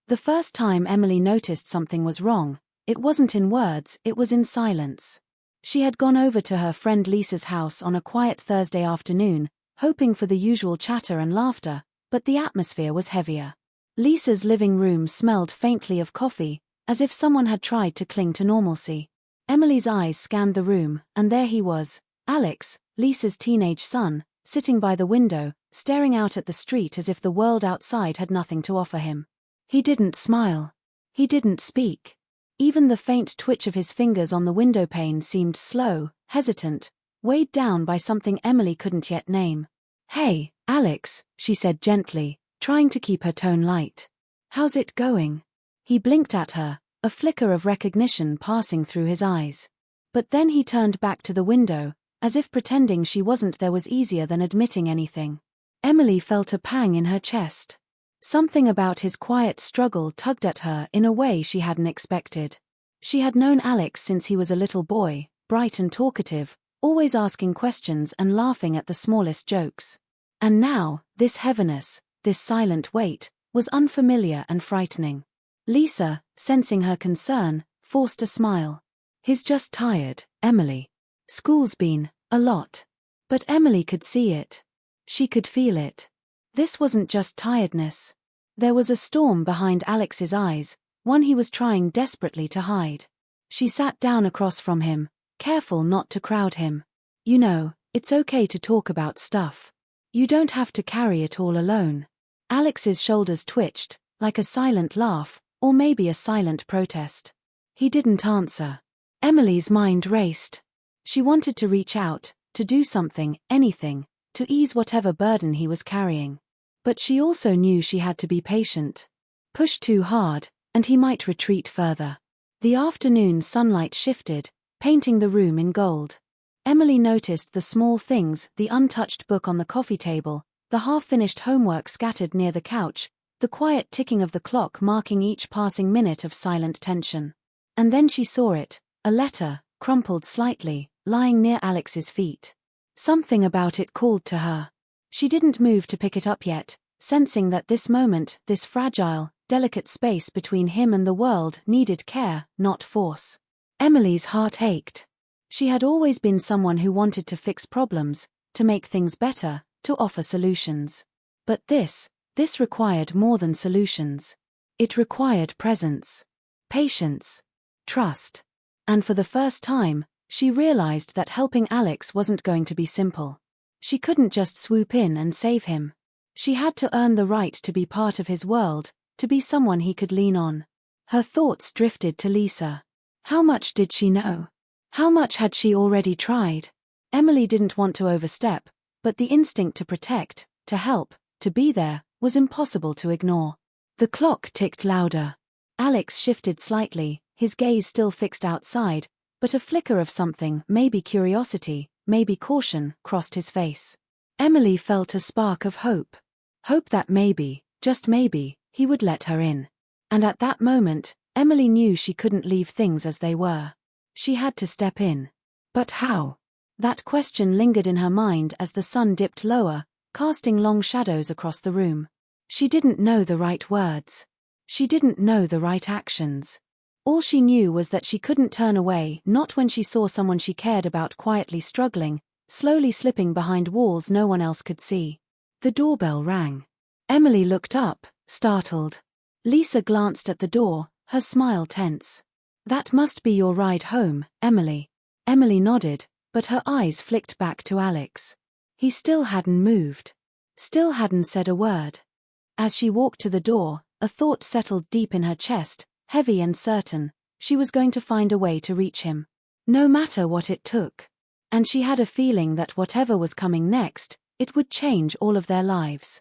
The first time Emily noticed something was wrong, it wasn't in words, it was in silence. She had gone over to her friend Lisa's house on a quiet Thursday afternoon, hoping for the usual chatter and laughter, but the atmosphere was heavier. Lisa's living room smelled faintly of coffee, as if someone had tried to cling to normalcy. Emily's eyes scanned the room, and there he was, Alex, Lisa's teenage son, sitting by the window, staring out at the street as if the world outside had nothing to offer him. He didn't smile. He didn't speak. Even the faint twitch of his fingers on the windowpane seemed slow, hesitant, weighed down by something Emily couldn't yet name. "Hey, Alex," she said gently, trying to keep her tone light. "How's it going?" He blinked at her, a flicker of recognition passing through his eyes. But then he turned back to the window, as if pretending she wasn't there was easier than admitting anything. Emily felt a pang in her chest. Something about his quiet struggle tugged at her in a way she hadn't expected. She had known Alex since he was a little boy, bright and talkative, always asking questions and laughing at the smallest jokes. And now, this heaviness, this silent weight, was unfamiliar and frightening. Lisa, sensing her concern, forced a smile. "He's just tired, Emily. School's been a lot." But Emily could see it. She could feel it. This wasn't just tiredness. There was a storm behind Alex's eyes, one he was trying desperately to hide. She sat down across from him, careful not to crowd him. "You know, it's okay to talk about stuff. You don't have to carry it all alone." Alex's shoulders twitched, like a silent laugh, or maybe a silent protest. He didn't answer. Emily's mind raced. She wanted to reach out, to do something, anything, to ease whatever burden he was carrying. But she also knew she had to be patient. Push too hard, and he might retreat further. The afternoon sunlight shifted, painting the room in gold. Emily noticed the small things, the untouched book on the coffee table, the half-finished homework scattered near the couch, the quiet ticking of the clock marking each passing minute of silent tension. And then she saw it, a letter, crumpled slightly, lying near Alex's feet. Something about it called to her. She didn't move to pick it up yet, sensing that this moment, this fragile, delicate space between him and the world needed care, not force. Emily's heart ached. She had always been someone who wanted to fix problems, to make things better, to offer solutions. But this required more than solutions. It required presence, patience, trust. And for the first time, she realized that helping Alex wasn't going to be simple. She couldn't just swoop in and save him. She had to earn the right to be part of his world, to be someone he could lean on. Her thoughts drifted to Lisa. How much did she know? How much had she already tried? Emily didn't want to overstep, but the instinct to protect, to help, to be there, was impossible to ignore. The clock ticked louder. Alex shifted slightly, his gaze still fixed outside, but a flicker of something, maybe curiosity, maybe caution, crossed his face. Emily felt a spark of hope. Hope that maybe, just maybe, he would let her in. And at that moment, Emily knew she couldn't leave things as they were. She had to step in. But how? That question lingered in her mind as the sun dipped lower, casting long shadows across the room. She didn't know the right words. She didn't know the right actions. All she knew was that she couldn't turn away, not when she saw someone she cared about quietly struggling, slowly slipping behind walls no one else could see. The doorbell rang. Emily looked up, startled. Lisa glanced at the door, her smile tense. "That must be your ride home, Emily." Emily nodded, but her eyes flicked back to Alex. He still hadn't moved. Still hadn't said a word. As she walked to the door, a thought settled deep in her chest, heavy and certain. She was going to find a way to reach him. No matter what it took. And she had a feeling that whatever was coming next, it would change all of their lives.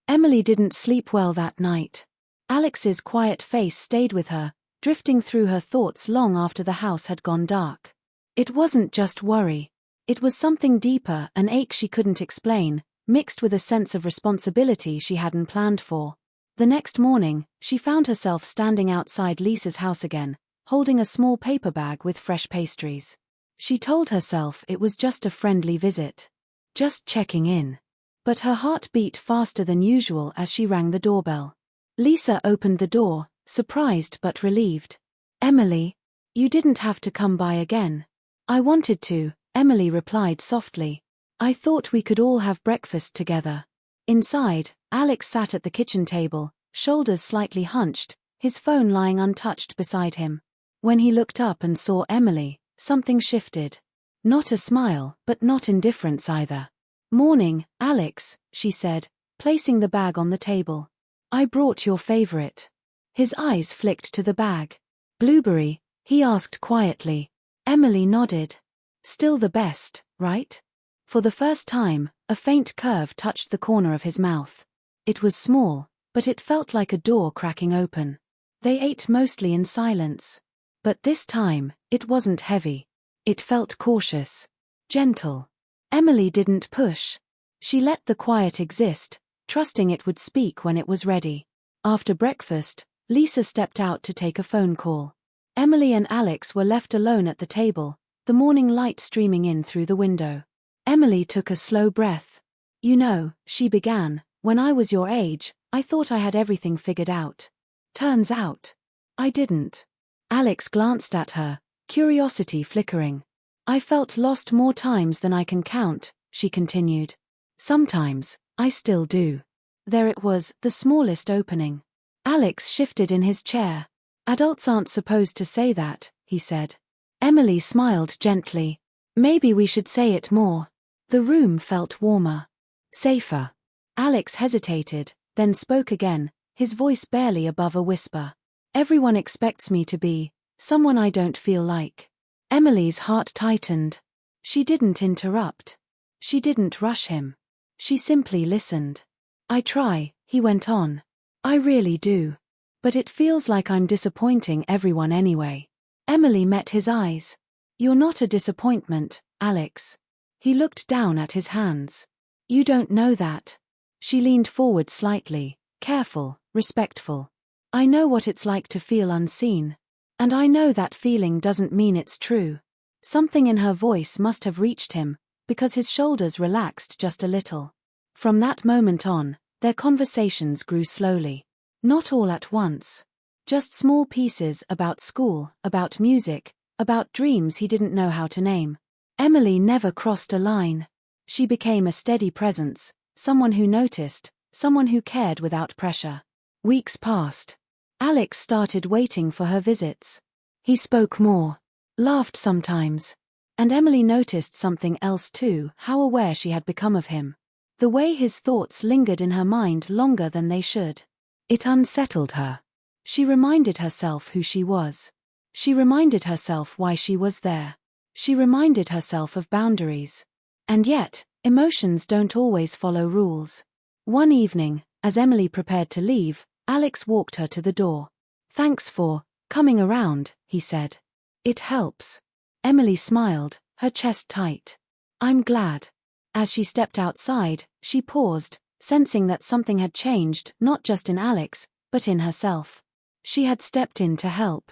Emily didn't sleep well that night. Alex's quiet face stayed with her, drifting through her thoughts long after the house had gone dark. It wasn't just worry. It was something deeper, an ache she couldn't explain, mixed with a sense of responsibility she hadn't planned for. The next morning, she found herself standing outside Lisa's house again, holding a small paper bag with fresh pastries. She told herself it was just a friendly visit. Just checking in. But her heart beat faster than usual as she rang the doorbell. Lisa opened the door, surprised but relieved. "Emily, you didn't have to come by again." "I wanted to," Emily replied softly. "I thought we could all have breakfast together." Inside, Alex sat at the kitchen table, shoulders slightly hunched, his phone lying untouched beside him. When he looked up and saw Emily, something shifted. Not a smile, but not indifference either. "Morning, Alex," she said, placing the bag on the table. "I brought your favorite." His eyes flicked to the bag. "Blueberry?" he asked quietly. Emily nodded. "Still the best, right?" For the first time, a faint curve touched the corner of his mouth. It was small, but it felt like a door cracking open. They ate mostly in silence. But this time, it wasn't heavy. It felt cautious. Gentle. Emily didn't push. She let the quiet exist, trusting it would speak when it was ready. After breakfast, Lisa stepped out to take a phone call. Emily and Alex were left alone at the table, the morning light streaming in through the window. Emily took a slow breath. "You know," she began, "when I was your age, I thought I had everything figured out. Turns out, I didn't." Alex glanced at her, curiosity flickering. "I felt lost more times than I can count," she continued. "Sometimes, I still do." There it was, the smallest opening. Alex shifted in his chair. "Adults aren't supposed to say that," he said. Emily smiled gently. "Maybe we should say it more." The room felt warmer. Safer. Alex hesitated, then spoke again, his voice barely above a whisper. "Everyone expects me to be someone I don't feel like." Emily's heart tightened. She didn't interrupt. She didn't rush him. She simply listened. "I try," he went on. "I really do. But it feels like I'm disappointing everyone anyway." Emily met his eyes. "You're not a disappointment, Alex." He looked down at his hands. "You don't know that." She leaned forward slightly, careful, respectful. "I know what it's like to feel unseen. And I know that feeling doesn't mean it's true." Something in her voice must have reached him, because his shoulders relaxed just a little. From that moment on, their conversations grew slowly. Not all at once. Just small pieces about school, about music, about dreams he didn't know how to name. Emily never crossed a line. She became a steady presence, someone who noticed, someone who cared without pressure. Weeks passed. Alex started waiting for her visits. He spoke more, laughed sometimes. And Emily noticed something else too, how aware she had become of him. The way his thoughts lingered in her mind longer than they should. It unsettled her. She reminded herself who she was. She reminded herself why she was there. She reminded herself of boundaries. And yet, emotions don't always follow rules. One evening, as Emily prepared to leave, Alex walked her to the door. "Thanks for coming around," he said. "It helps." Emily smiled, her chest tight. "I'm glad." As she stepped outside, she paused, sensing that something had changed, not just in Alex, but in herself. She had stepped in to help.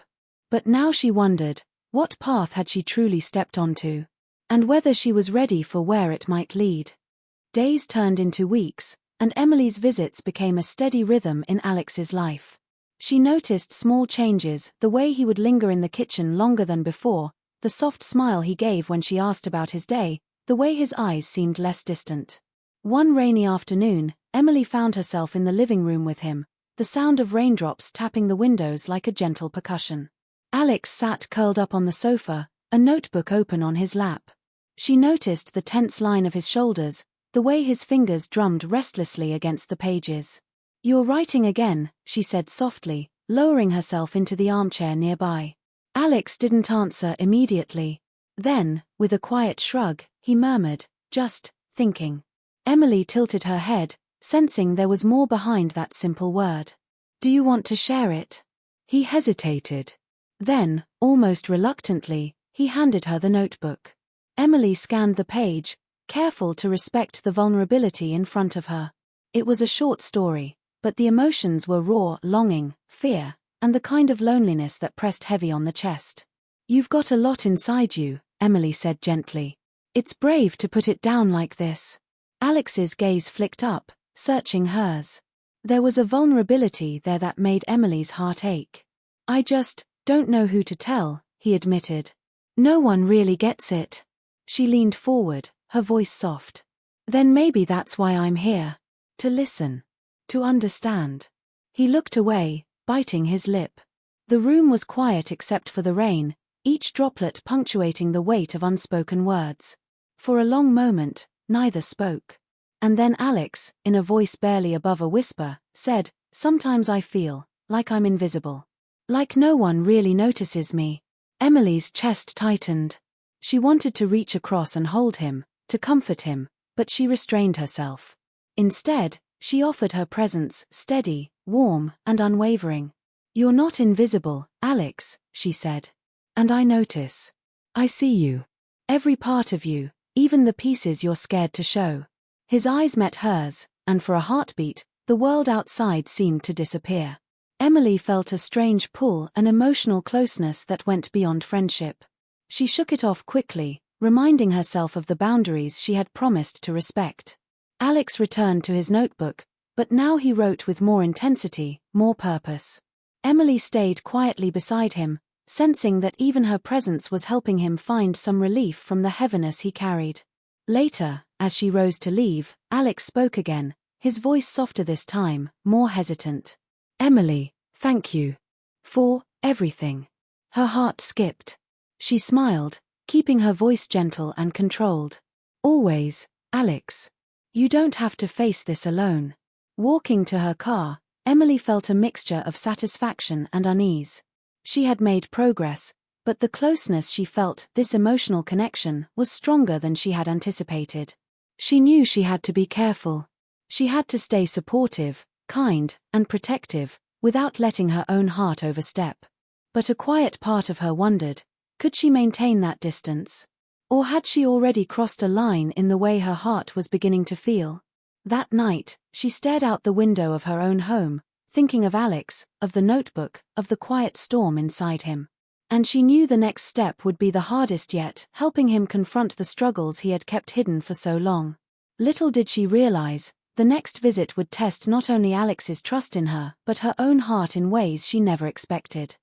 But now she wondered, what path had she truly stepped onto? And whether she was ready for where it might lead. Days turned into weeks, and Emily's visits became a steady rhythm in Alex's life. She noticed small changes, the way he would linger in the kitchen longer than before, the soft smile he gave when she asked about his day, the way his eyes seemed less distant. One rainy afternoon, Emily found herself in the living room with him, the sound of raindrops tapping the windows like a gentle percussion. Alex sat curled up on the sofa, a notebook open on his lap. She noticed the tense line of his shoulders, the way his fingers drummed restlessly against the pages. "You're writing again," she said softly, lowering herself into the armchair nearby. Alex didn't answer immediately. Then, with a quiet shrug, he murmured, "Just thinking." Emily tilted her head, sensing there was more behind that simple word. "Do you want to share it?" He hesitated. Then, almost reluctantly, he handed her the notebook. Emily scanned the page, careful to respect the vulnerability in front of her. It was a short story, but the emotions were raw: longing, fear, and the kind of loneliness that pressed heavy on the chest. "You've got a lot inside you," Emily said gently. "It's brave to put it down like this." Alex's gaze flicked up, searching hers. There was a vulnerability there that made Emily's heart ache. "I just don't know who to tell," he admitted. "No one really gets it." She leaned forward, her voice soft. "Then maybe that's why I'm here. To listen. To understand." He looked away, biting his lip. The room was quiet except for the rain, each droplet punctuating the weight of unspoken words. For a long moment, neither spoke. And then Alex, in a voice barely above a whisper, said, "Sometimes I feel like I'm invisible. Like no one really notices me." Emily's chest tightened. She wanted to reach across and hold him, to comfort him, but she restrained herself. Instead, she offered her presence, steady, warm, and unwavering. "You're not invisible, Alex," she said. "And I notice. I see you. Every part of you, even the pieces you're scared to show." His eyes met hers, and for a heartbeat, the world outside seemed to disappear. Emily felt a strange pull, an emotional closeness that went beyond friendship. She shook it off quickly, reminding herself of the boundaries she had promised to respect. Alex returned to his notebook, but now he wrote with more intensity, more purpose. Emily stayed quietly beside him, sensing that even her presence was helping him find some relief from the heaviness he carried. Later, as she rose to leave, Alex spoke again, his voice softer this time, more hesitant. "Emily, thank you. For everything." Her heart skipped. She smiled, keeping her voice gentle and controlled. "Always, Alex. You don't have to face this alone." Walking to her car, Emily felt a mixture of satisfaction and unease. She had made progress, but the closeness she felt, this emotional connection, was stronger than she had anticipated. She knew she had to be careful. She had to stay supportive, kind, and protective, without letting her own heart overstep. But a quiet part of her wondered, could she maintain that distance? Or had she already crossed a line in the way her heart was beginning to feel? That night, she stared out the window of her own home, thinking of Alex, of the notebook, of the quiet storm inside him. And she knew the next step would be the hardest yet, helping him confront the struggles he had kept hidden for so long. Little did she realize, the next visit would test not only Alex's trust in her, but her own heart in ways she never expected.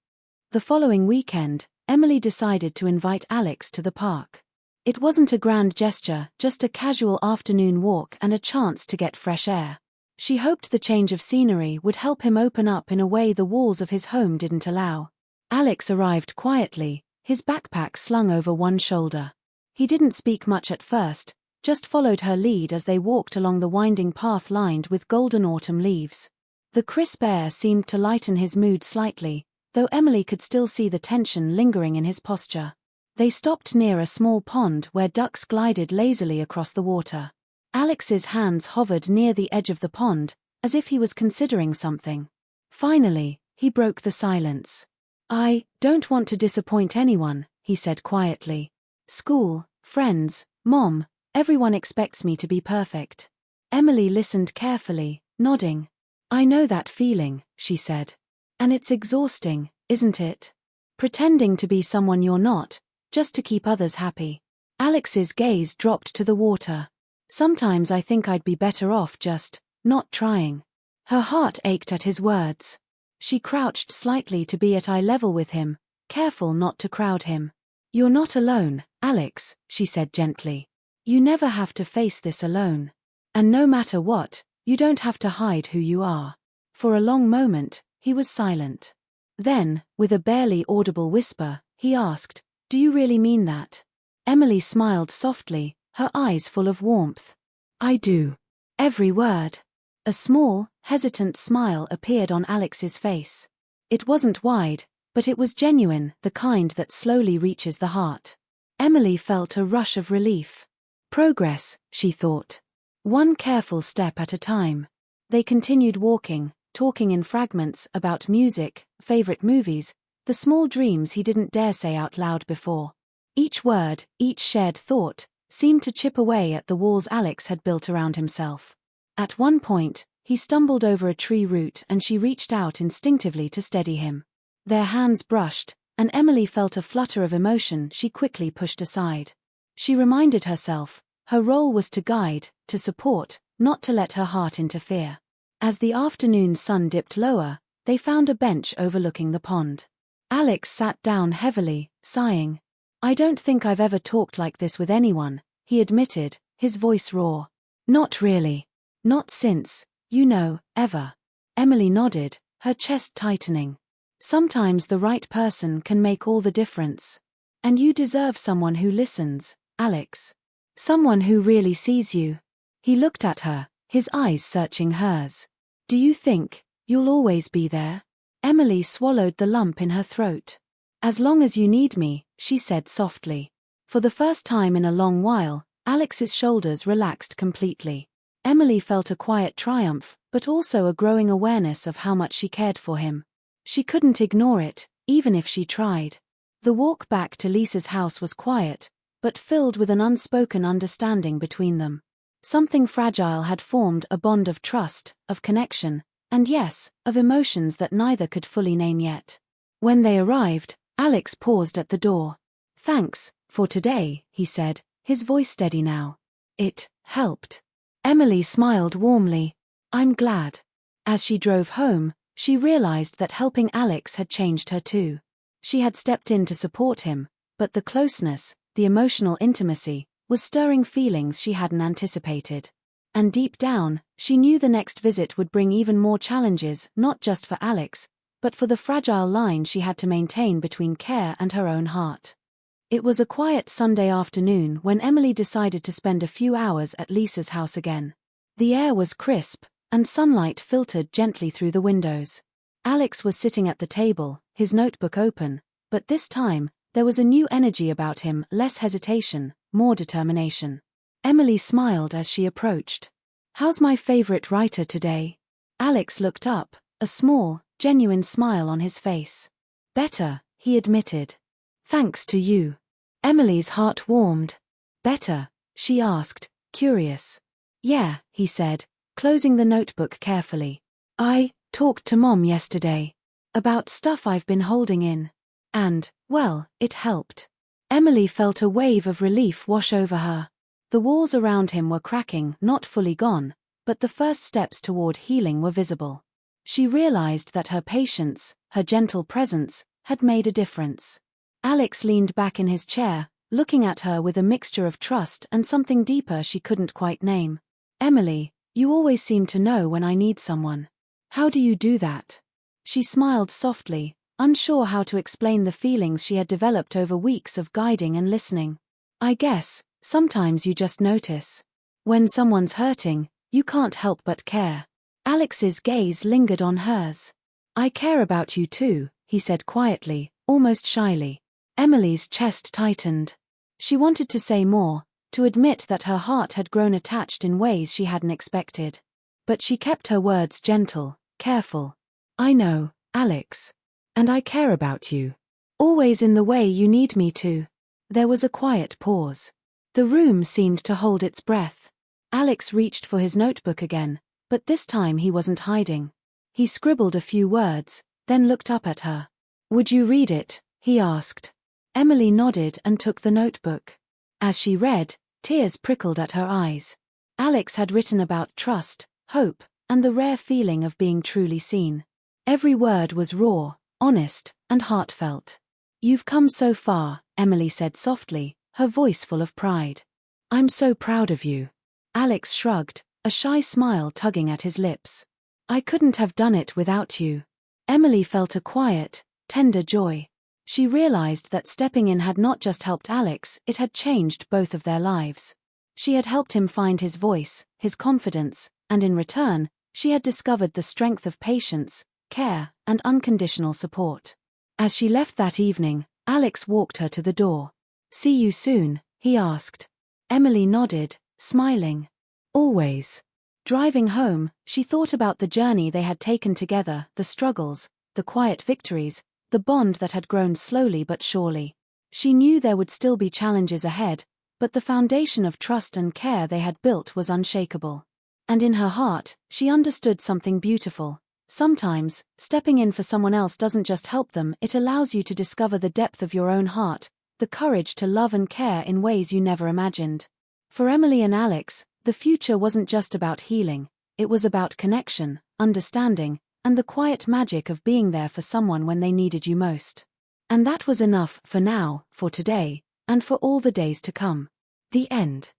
The following weekend, Emily decided to invite Alex to the park. It wasn't a grand gesture, just a casual afternoon walk and a chance to get fresh air. She hoped the change of scenery would help him open up in a way the walls of his home didn't allow. Alex arrived quietly, his backpack slung over one shoulder. He didn't speak much at first, just followed her lead as they walked along the winding path lined with golden autumn leaves. The crisp air seemed to lighten his mood slightly, though Emily could still see the tension lingering in his posture. They stopped near a small pond where ducks glided lazily across the water. Alex's hands hovered near the edge of the pond, as if he was considering something. Finally, he broke the silence. "I don't want to disappoint anyone," he said quietly. "School, friends, Mom, everyone expects me to be perfect." Emily listened carefully, nodding. "I know that feeling," she said. "And it's exhausting, isn't it? Pretending to be someone you're not, just to keep others happy." Alex's gaze dropped to the water. "Sometimes I think I'd be better off just not trying." Her heart ached at his words. She crouched slightly to be at eye level with him, careful not to crowd him. "You're not alone, Alex," she said gently. "You never have to face this alone. And no matter what, you don't have to hide who you are." For a long moment, he was silent. Then, with a barely audible whisper, he asked, "Do you really mean that?" Emily smiled softly, her eyes full of warmth. "I do. Every word." A small, hesitant smile appeared on Alex's face. It wasn't wide, but it was genuine, the kind that slowly reaches the heart. Emily felt a rush of relief. Progress, she thought. One careful step at a time. They continued walking, talking in fragments about music, favorite movies, the small dreams he didn't dare say out loud before. Each word, each shared thought, seemed to chip away at the walls Alex had built around himself. At one point, he stumbled over a tree root and she reached out instinctively to steady him. Their hands brushed, and Emily felt a flutter of emotion she quickly pushed aside. She reminded herself, her role was to guide, to support, not to let her heart interfere. As the afternoon sun dipped lower, they found a bench overlooking the pond. Alex sat down heavily, sighing. "I don't think I've ever talked like this with anyone," he admitted, his voice raw. "Not really. Not since, ever." Emily nodded, her chest tightening. "Sometimes the right person can make all the difference. And you deserve someone who listens, Alex. Someone who really sees you." He looked at her, his eyes searching hers. "Do you think you'll always be there?" Emily swallowed the lump in her throat. "As long as you need me," she said softly. For the first time in a long while, Alex's shoulders relaxed completely. Emily felt a quiet triumph, but also a growing awareness of how much she cared for him. She couldn't ignore it, even if she tried. The walk back to Lisa's house was quiet, but filled with an unspoken understanding between them. Something fragile had formed, a bond of trust, of connection, and yes, of emotions that neither could fully name yet. When they arrived, Alex paused at the door. "Thanks for today," he said, his voice steady now. "It helped." Emily smiled warmly. "I'm glad." As she drove home, she realized that helping Alex had changed her too. She had stepped in to support him, but the closeness, the emotional intimacy, was stirring feelings she hadn't anticipated. And deep down, she knew the next visit would bring even more challenges, not just for Alex, but for the fragile line she had to maintain between care and her own heart. It was a quiet Sunday afternoon when Emily decided to spend a few hours at Lisa's house again. The air was crisp, and sunlight filtered gently through the windows. Alex was sitting at the table, his notebook open, but this time, there was a new energy about him, less hesitation, more determination. Emily smiled as she approached. "How's my favorite writer today?" Alex looked up, a small, genuine smile on his face. "Better," he admitted. "Thanks to you." Emily's heart warmed. "Better?" she asked, curious. "Yeah," he said, closing the notebook carefully. "I talked to Mom yesterday. About stuff I've been holding in. And, well, it helped." Emily felt a wave of relief wash over her. The walls around him were cracking, not fully gone, but the first steps toward healing were visible. She realized that her patience, her gentle presence, had made a difference. Alex leaned back in his chair, looking at her with a mixture of trust and something deeper she couldn't quite name. "Emily, you always seem to know when I need someone. How do you do that?" She smiled softly, unsure how to explain the feelings she had developed over weeks of guiding and listening. "I guess, sometimes you just notice. When someone's hurting, you can't help but care." Alex's gaze lingered on hers. "I care about you too," he said quietly, almost shyly. Emily's chest tightened. She wanted to say more, to admit that her heart had grown attached in ways she hadn't expected. But she kept her words gentle, careful. "I know, Alex. And I care about you. Always in the way you need me to." There was a quiet pause. The room seemed to hold its breath. Alex reached for his notebook again, but this time he wasn't hiding. He scribbled a few words, then looked up at her. "Would you read it?" he asked. Emily nodded and took the notebook. As she read, tears prickled at her eyes. Alex had written about trust, hope, and the rare feeling of being truly seen. Every word was raw, honest, and heartfelt. "You've come so far," Emily said softly, her voice full of pride. "I'm so proud of you." Alex shrugged, a shy smile tugging at his lips. "I couldn't have done it without you." Emily felt a quiet, tender joy. She realized that stepping in had not just helped Alex, it had changed both of their lives. She had helped him find his voice, his confidence, and in return, she had discovered the strength of patience, care, and unconditional support. As she left that evening, Alex walked her to the door. "See you soon?" he asked. Emily nodded, smiling. "Always." Driving home, she thought about the journey they had taken together, the struggles, the quiet victories, the bond that had grown slowly but surely. She knew there would still be challenges ahead, but the foundation of trust and care they had built was unshakable. And in her heart, she understood something beautiful. Sometimes, stepping in for someone else doesn't just help them, it allows you to discover the depth of your own heart, the courage to love and care in ways you never imagined. For Emily and Alex, the future wasn't just about healing, it was about connection, understanding, and the quiet magic of being there for someone when they needed you most. And that was enough for now, for today, and for all the days to come. The end.